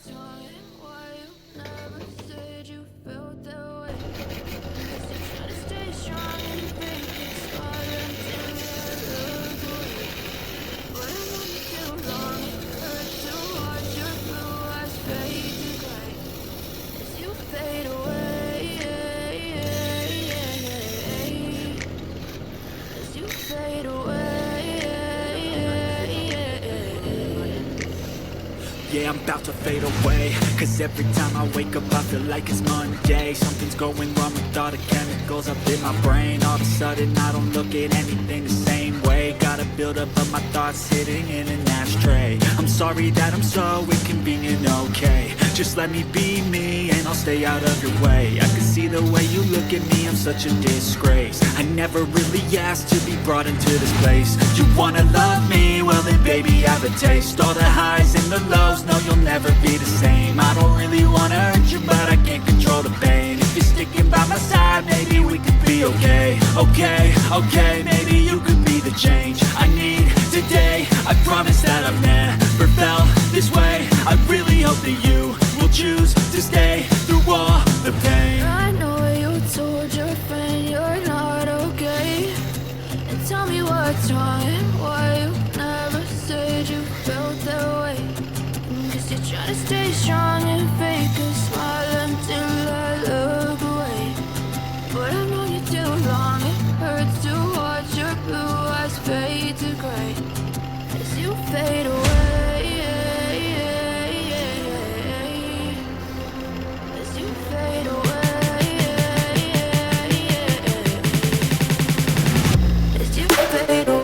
time, why you never said you felt that way? Guess you're trying to stay strong and fake it, smile until I look away. But I know you too long, it hurts to watch your blue eyes fade to gray as you fade away, as you fade away. Yeah, I'm about to fade away, cause every time I wake up I feel like it's Monday. Something's going wrong with all the chemicals up in my brain. All of a sudden I don't look at anything the same way. Gotta build up of my thoughts sitting in an ashtray. I'm sorry that I'm so inconvenient, okay. Just let me be me and I'll stay out of your way. I can see the way you look at me, I'm such a disgrace. I never really asked to be brought into this place. You wanna love me? Well then baby have a taste. All the highs and the lows, no you'll never be the same. I don't really wanna hurt you but I can't control the pain. If you're sticking by my side, maybe we could be okay. Okay, maybe you could be the change I need today. I promise that I've never felt this way. I really hope that you will choose to stay through all the pain. I know you told your friend you're not okay, and tell me what's wrong and why you never said you felt that way. Guess you're trying to stay strong and fake a smile until I look away. But I've known you too long, it hurts to watch your blue eyes fade to gray as you fade away. As you fade away. As you fade away.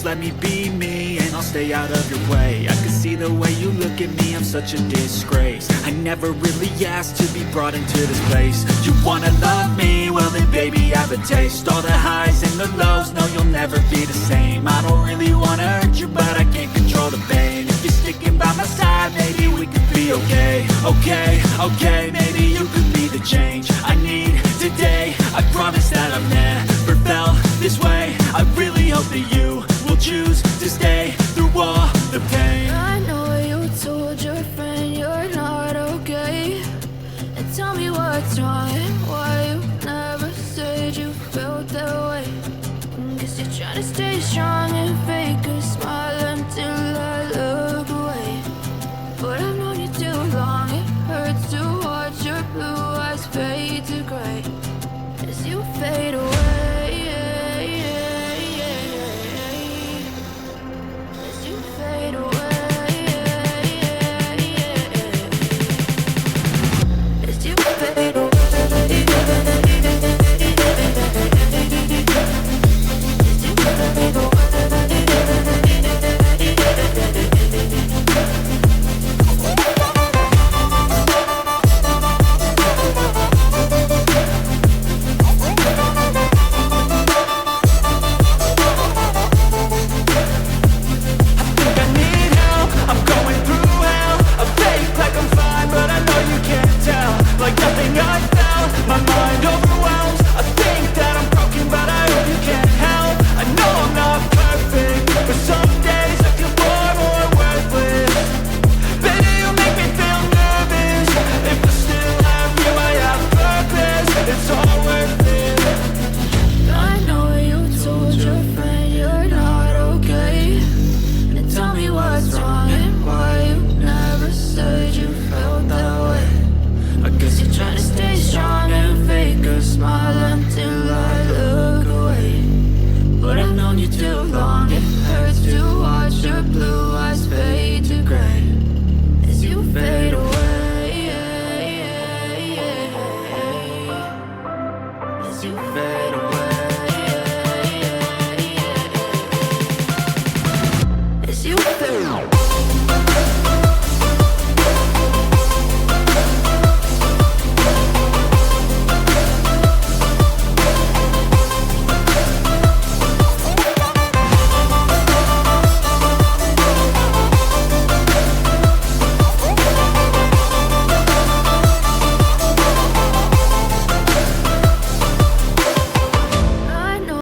Let me be me and I'll stay out of your way. I can see the way you look at me, I'm such a disgrace. I never really asked to be brought into this place. You wanna love me? Well then baby have a taste. All the highs and the lows, no you'll never be the same. I don't really wanna hurt you but I can't control the pain. If you're sticking by my side, maybe we could be okay. Okay, maybe you could be the change I need today. I promise that I've never felt this way. I really hope that you will choose to stay through all the pain. I know you told your friend you're not okay, and tell me what's wrong and why you never said you felt that way. Guess you're trying to stay strong and fake a smile until I look away. But I've known you too long, it hurts to watch your blue eyes fade to gray as you fade away.